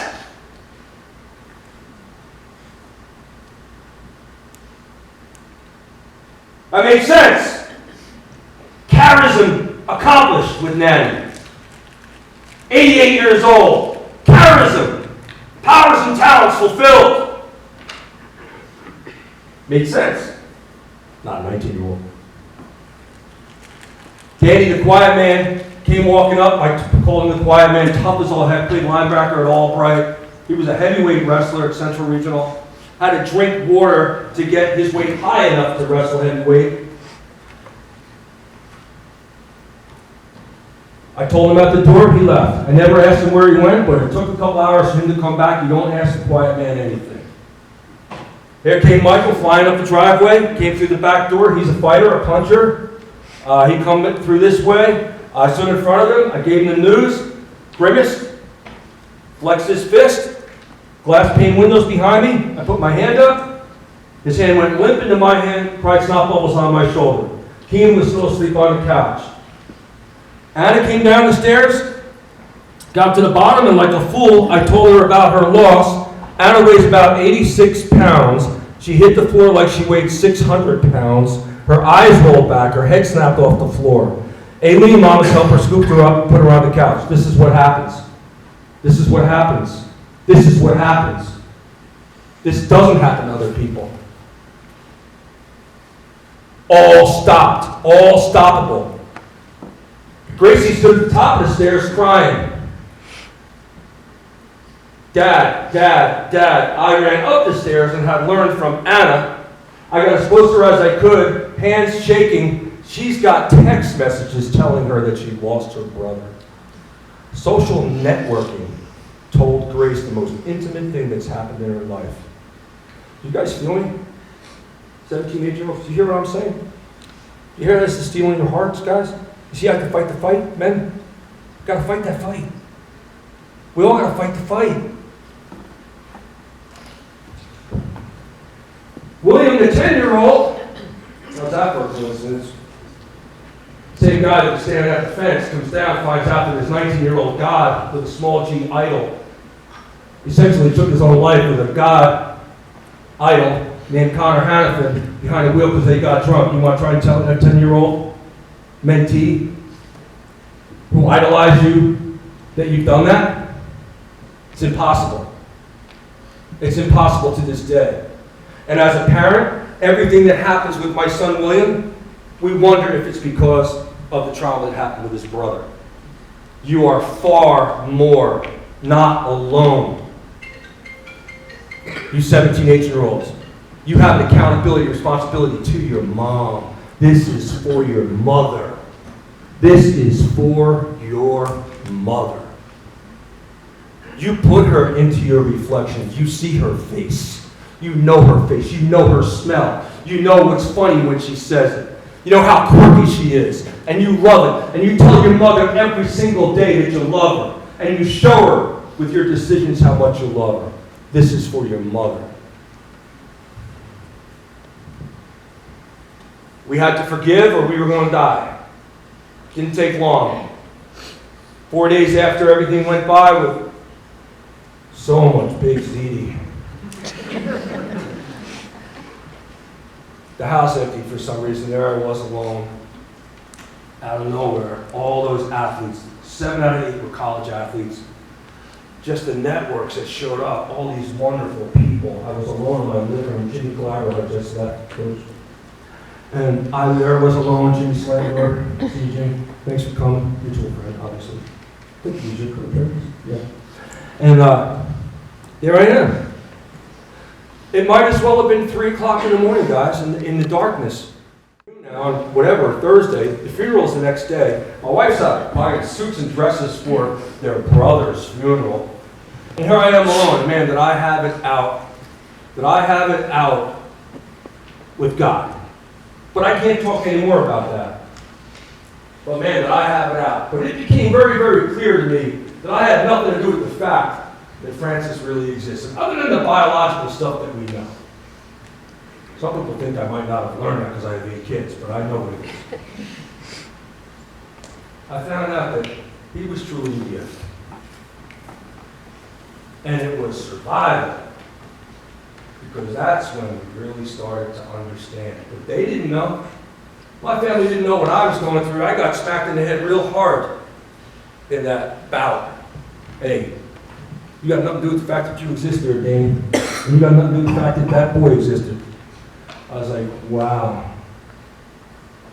That makes sense. Charism accomplished with Nanny. 88 years old. Charism. Powers and talents fulfilled. Made sense. Not a 19-year-old. Danny, the quiet man, came walking up. I called him the quiet man. Tough as all heck. Played linebacker at Albright. He was a heavyweight wrestler at Central Regional. Had to drink water to get his weight high enough to wrestle heavyweight. I told him at the door, he left. I never asked him where he went, but it took a couple hours for him to come back. You don't ask the quiet man anything. Here came Michael flying up the driveway, came through the back door. He's a fighter, a puncher. He come through this way. I stood in front of him. I gave him the news. Grimaced. Flexed his fist. Glass pane windows behind me. I put my hand up. His hand went limp into my hand. Cried snot bubbles on my shoulder. Keen was still asleep on the couch. Anna came down the stairs. Got to the bottom, and like a fool, I told her about her loss. Anna weighs about 86 pounds. She hit the floor like she weighed 600 pounds. Her eyes rolled back, her head snapped off the floor. Aileen and Mama's helper scooped her up and put her on the couch. This is what happens. This is what happens. This is what happens. This doesn't happen to other people. All stopped. All stoppable. Gracie stood at the top of the stairs crying. Dad, Dad, Dad. I ran up the stairs and had learned from Anna. I got as close to her as I could, hands shaking. She's got text messages telling her that she lost her brother. Social networking told Grace the most intimate thing that's happened in her life. You guys feel me? 17, 18-year-olds, do you hear what I'm saying? Do you hear this is stealing your hearts, guys? You see, I have to fight the fight, men. You gotta fight that fight. We all gotta fight the fight. William, the 10-year-old, how's that for a coincidence? Same guy that was standing at the fence comes down, finds out that his 19-year-old God with a small g idol essentially took his own life with a God idol named Connor Hannafin behind the wheel because they got drunk. You want to try and tell that 10-year-old mentee who idolized you that you've done that? It's impossible. It's impossible to this day. And as a parent, everything that happens with my son William, we wonder if it's because of the trauma that happened with his brother. You are far more not alone. You 17, 18-year-olds, you have an accountability, responsibility to your mom. This is for your mother. This is for your mother. You put her into your reflection. You see her face. You know her face. You know her smell. You know what's funny when she says it. You know how quirky she is. And you love it. And you tell your mother every single day that you love her. And you show her with your decisions how much you love her. This is for your mother. We had to forgive or we were going to die. Didn't take long. 4 days after everything went by with so much big ziti. The house emptied for some reason. There I was alone. Out of nowhere, all those athletes, 7 out of 8 were college athletes. Just the networks that showed up, all these wonderful people. I was alone in my living room. Jimmy Glyer had just left, coach. And I there was alone, Jimmy Slater, CJ. Thanks for coming. Mutual friend, obviously. I think he's your parents. Yeah. And there I am. It might as well have been 3 o'clock in the morning, guys, in the darkness. Now, on whatever, Thursday, the funeral's the next day. My wife's out buying suits and dresses for their brother's funeral. And here I am alone. Man, did I have it out. Did I have it out with God. But I can't talk anymore about that. But man, did I have it out. But it became very, very clear to me that I had nothing to do with the fact that Francis really existed, other than the biological stuff that we know. Some people think I might not have learned that because I have 8 kids, but I know what it is. I found out that he was truly a gift. And it was survival. Because that's when we really started to understand. But they didn't know. My family didn't know what I was going through. I got smacked in the head real hard in that bout. Hey, you got nothing to do with the fact that you exist there, Danny. And you got nothing to do with the fact that that boy existed. I was like, wow.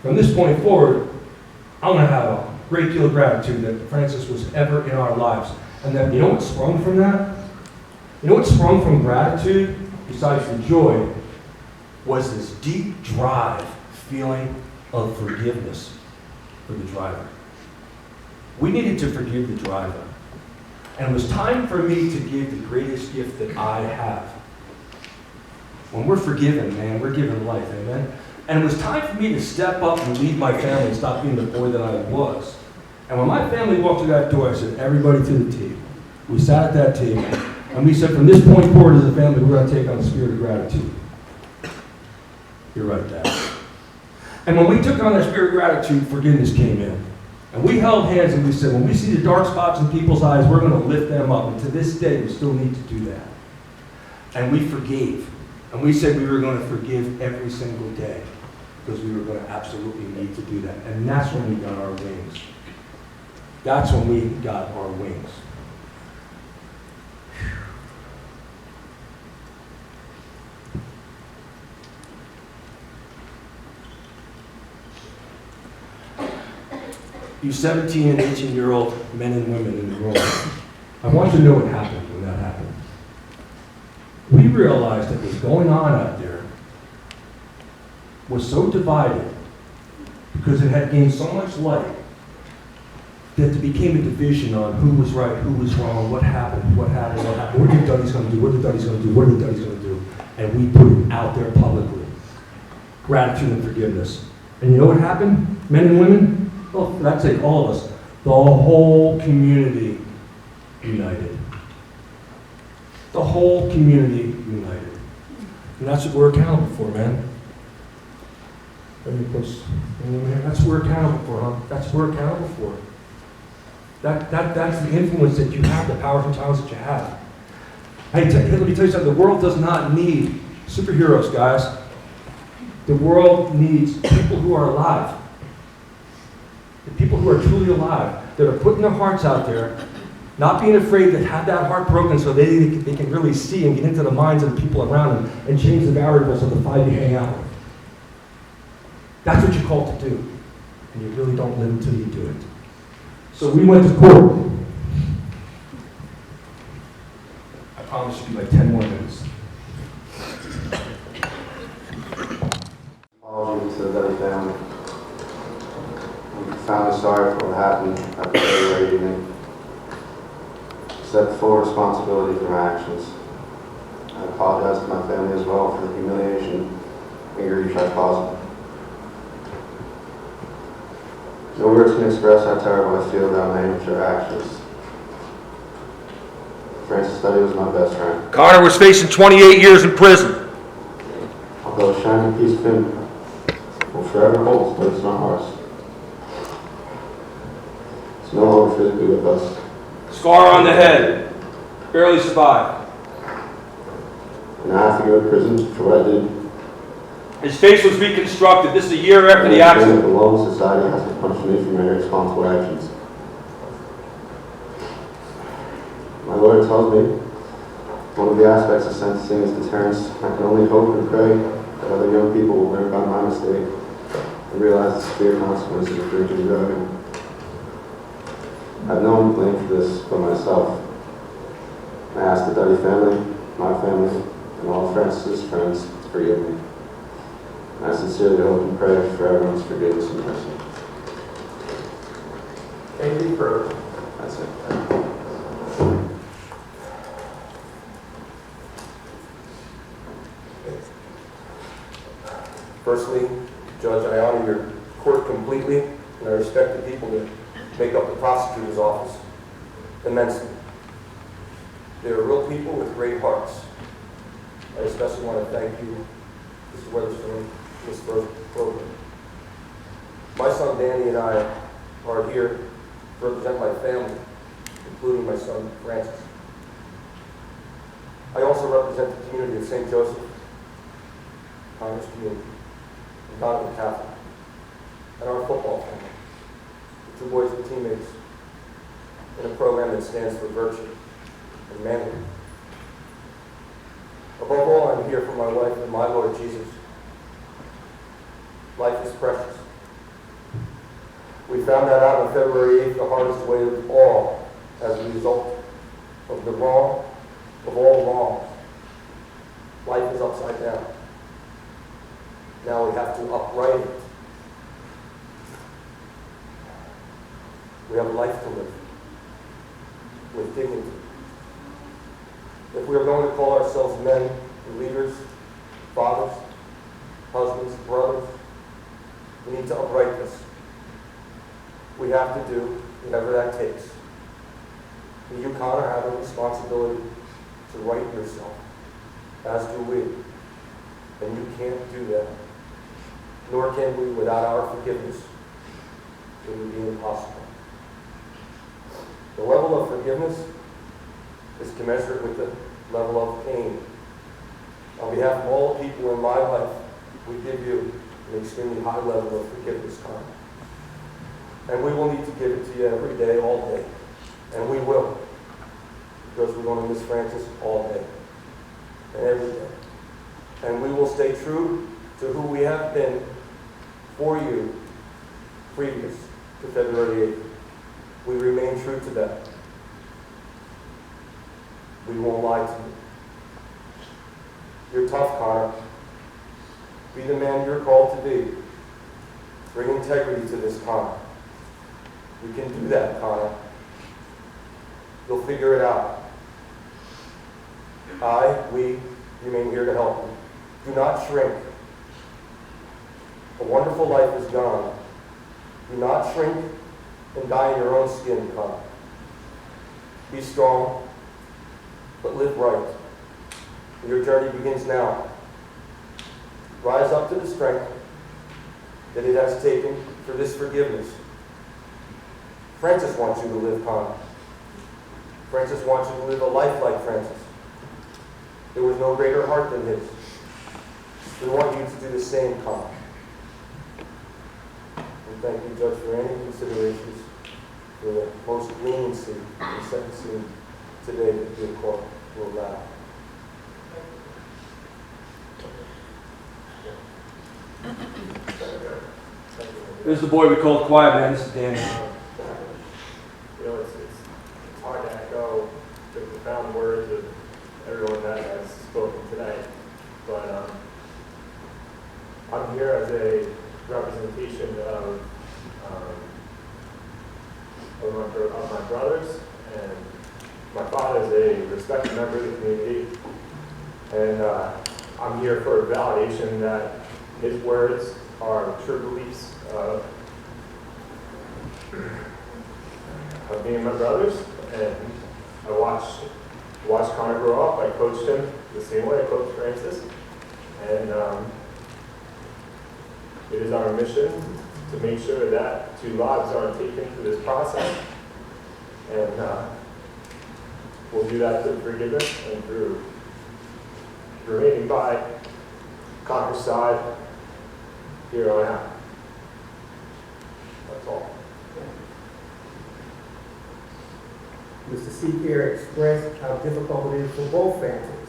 From this point forward, I'm going to have a great deal of gratitude that Francis was ever in our lives. And that, you know what sprung from that? You know what sprung from gratitude, besides the joy, was this deep drive, feeling of forgiveness for the driver. We needed to forgive the driver. And it was time for me to give the greatest gift that I have. When we're forgiven, man, we're given life, amen? And it was time for me to step up and lead my family and stop being the boy that I was. And when my family walked through that door, I said, everybody to the table. We sat at that table, and we said, from this point forward as a family, we're going to take on the spirit of gratitude. You're right, Dad. And when we took on that spirit of gratitude, forgiveness came in. And we held hands and we said, when we see the dark spots in people's eyes, we're going to lift them up. And to this day, we still need to do that. And we forgave. And we said we were going to forgive every single day because we were going to absolutely need to do that. And that's when we got our wings. That's when we got our wings. You 17 and 18-year-old men and women in the room, I want you to know what happened when that happened. We realized that what was going on out there was so divided because it had gained so much light that there became a division on who was right, who was wrong, what happened, what happened, what happened, what are the Duddy's going to do, what are the Duddy's going to do, what are the Duddy's going to do, and we put it out there publicly. Gratitude and forgiveness. And you know what happened, men and women? Well, for that sake, all of us, the whole community united. The whole community united. And that's what we're accountable for, man. That's what we're accountable for, huh? That's what we're accountable for. That's the influence that you have, the powers and talents that you have. Hey, let me tell you something. The world does not need superheroes, guys. The world needs people who are alive. The people who are truly alive, that are putting their hearts out there, not being afraid to have that heart broken so they can really see and get into the minds of the people around them and change the variables of the 5 you hang out with. That's what you're called to do. And you really don't live until you do it. So we went to court. I promise you like 10 more minutes. Apology to the Duddy family. I'm profoundly sorry for what happened at the February evening. Accept full responsibility for my actions. I apologize to my family as well for the humiliation and grief I caused them. No words can express how terrible I feel about my immature actions. Francis Duddy was my best friend. Connor was facing 28 years in prison. Although a shining piece of him will forever hold its place in our hearts. He's no longer physically with us. Scar on the head. Barely survived. And I have to go to prison for what I did. His face was reconstructed. This is a year after the accident. The law of society has to punish me for my irresponsible actions. My lawyer tells me one of the aspects of sentencing is deterrence. I can only hope and pray that other young people will learn about my mistake and realize the severe consequences of drinking and driving. I have no one to blame for this but myself. I ask the Duddy family, my family, and all of Francis' friends to forgive me. I sincerely hope and pray for everyone's forgiveness and mercy. Thank you for. That's it. Firstly, Judge, I honor your court completely, and I respect the people that make up the prosecutor's office immensely. They are real people with great hearts. I especially want to thank you, Mr. Weatherstone, for this first program. My son Danny and I are here to represent my family, including my son Francis. I also represent the community of St. Joseph, Congress community, and Donovan Catholic, and our football family, the two boys and teammates, in a program that stands for virtue and manhood. Above all, I'm here for my wife and my Lord Jesus. Life is precious. We found that out on February 8th, the hardest way of all, as a result of the wrong of all wrongs. Life is upside down. Now we have to upright it. We have a life to live with dignity. If we are going to call ourselves men and leaders, fathers, husbands, brothers, we need to upright this. We have to do whatever that takes. And you, Connor, have a responsibility to right yourself, as do we. And you can't do that. Nor can we without our forgiveness. It would be impossible. The level of forgiveness is commensurate with the level of pain. On behalf of all the people in my life, we give you an extremely high level of forgiveness, Con. And we will need to give it to you every day, all day. And we will. Because we're going to miss Francis all day. And every day. And we will stay true to who we have been for you previous to February 8th. We remain true to that. We won't lie to you. You're tough, Connor. Be the man you're called to be. Bring integrity to this, Connor. We can do that, Connor. You'll figure it out. We remain here to help you. Do not shrink. A wonderful life is gone. Do not shrink and die in your own skin, Connor. Be strong, but live right. Your journey begins now. Rise up to the strength that it has taken for this forgiveness. Francis wants you to live, Connor. Francis wants you to live a life like Francis. There was no greater heart than his. We want you to do the same, Connor. And thank you, Judge, for any considerations for the most leniency in sentencing today that the court will allow. This is the boy we called Quiet Man. This is Danny. It's hard to echo the profound words of everyone that has spoken tonight, but I'm here as a representation of my brothers, and my father is a respected member of the community, and I'm here for validation that his words are true beliefs of being my brothers. And I watched Connor grow up. I coached him the same way I coached Francis. And it is our mission to make sure that 2 lives aren't taken through this process. And we'll do that through forgiveness and through remaining by Connor's side here on out. That's all. Mr. Seafair expressed how difficult it is for both families.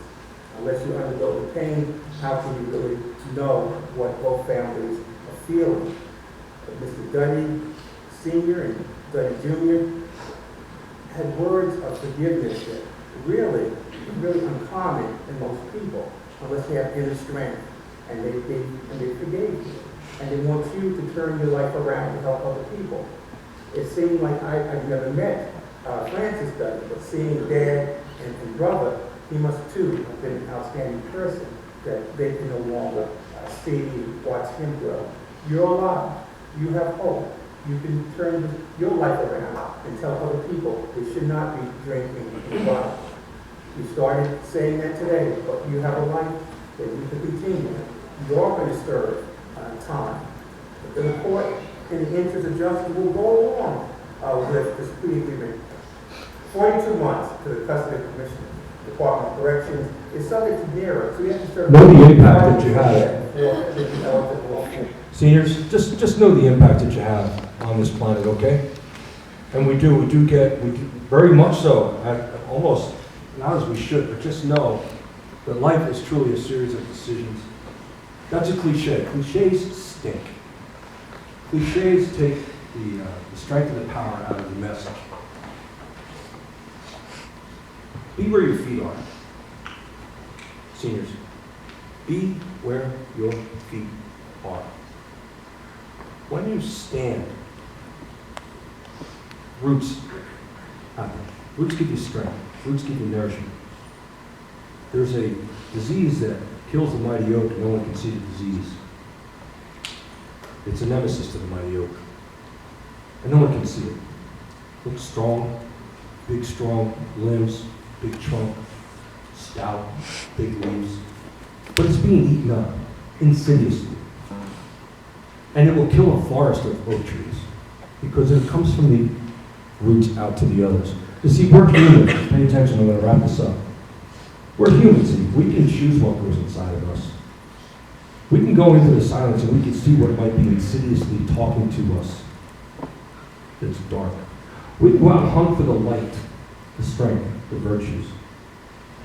Unless you undergo the pain, how can you really know what both families are feeling? But Mr. Duddy Sr. and Duddy Jr. had words of forgiveness that really uncommon in most people, unless they have inner strength, and they forgave you. And they want you to turn your life around to help other people. It seemed like I've never met Francis Duddy, but seeing Dad and brother, he must too have been an outstanding person that they can no longer see and watch him grow. You're alive. You have hope. You can turn your life around and tell other people they should not be drinking and driving. You started saying that today, but you have a life that you can continue. You are going to serve time. But the court, in the interest of justice, will go along with this plea agreement. 42 months to the custody commission, Department of Corrections is subject to NERA, so you have to serve. Know the impact that you have. Seniors, just know the impact that you have on this planet, okay? And we do very much so, almost not as we should, but just know that life is truly a series of decisions. That's a cliche. Cliches stink. Cliches take the strength and the power out of the message. Be where your feet are. Seniors, be where your feet are. When you stand, roots happen. Roots give you strength. Roots give you nourishment. There's a disease that kills the mighty oak, and no one can see the disease. It's a nemesis to the mighty oak, and no one can see it. Looks strong, big strong limbs, big trunk, stout, big leaves, but it's being eaten up insidiously. And it will kill a forest of oak trees because it comes from reach out to the others. You see, we're humans. Pay attention, I'm going to wrap this up. We're humans, and we can choose what goes inside of us. We can go into the silence and we can see what might be insidiously talking to us. It's dark. We can go out and hunt for the light, the strength, the virtues.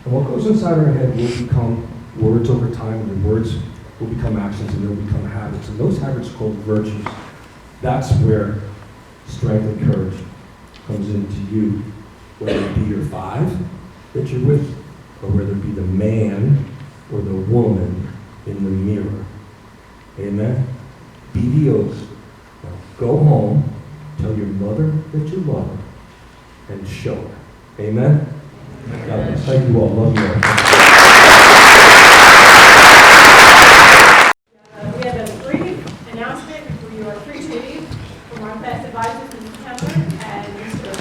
And what goes inside our head will become words over time, and the words will become actions, and they'll become habits. And those habits are called virtues. That's where strength and courage comes into you, whether it be your 5 that you're with, or whether it be the man or the woman in the mirror. Amen? Be the oak. Now go home, tell your mother that you love her, and show her. Amen? God bless. Thank you all. Love you all. We have a brief announcement before you are free to leave from our best advisors, Mr. Kemper and Mr.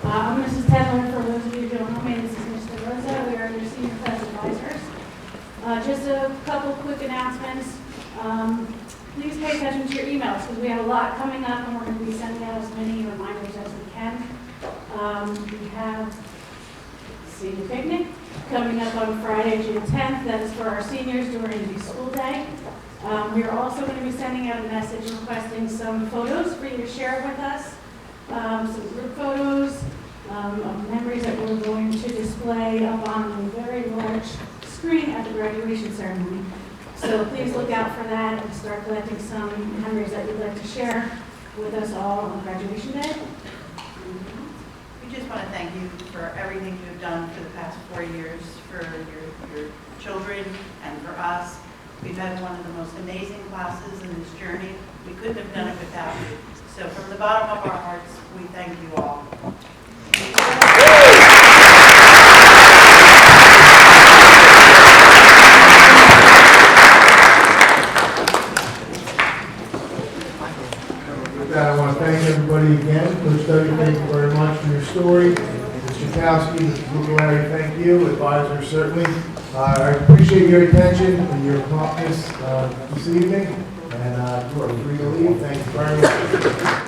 I'm Mrs. Tedler. For those of you who don't know me, this is Mr. Rosa. We are your senior class advisors. Just a couple quick announcements. Please pay attention to your emails because we have a lot coming up and we're going to be sending out as many reminders as we can. We have senior picnic coming up on Friday, June 10th. That is for our seniors during the school day. We are also going to be sending out a message requesting some photos for you to share with us. Some group photos of memories that we're going to display up on a very large screen at the graduation ceremony. So please look out for that and start collecting some memories that you'd like to share with us all on graduation day. We just want to thank you for everything you've done for the past 4 years for your children and for us. We've had one of the most amazing classes in this journey. We couldn't have done it without you. So from the bottom of our hearts, we thank you all. With that, I want to thank everybody again. Coach Duddy, thank you very much for your story. Mr. Kowski, Mr. Bucalari, thank you. Advisors, certainly. I appreciate your attention and your promptness this evening. And you are free to leave. Thank you very much.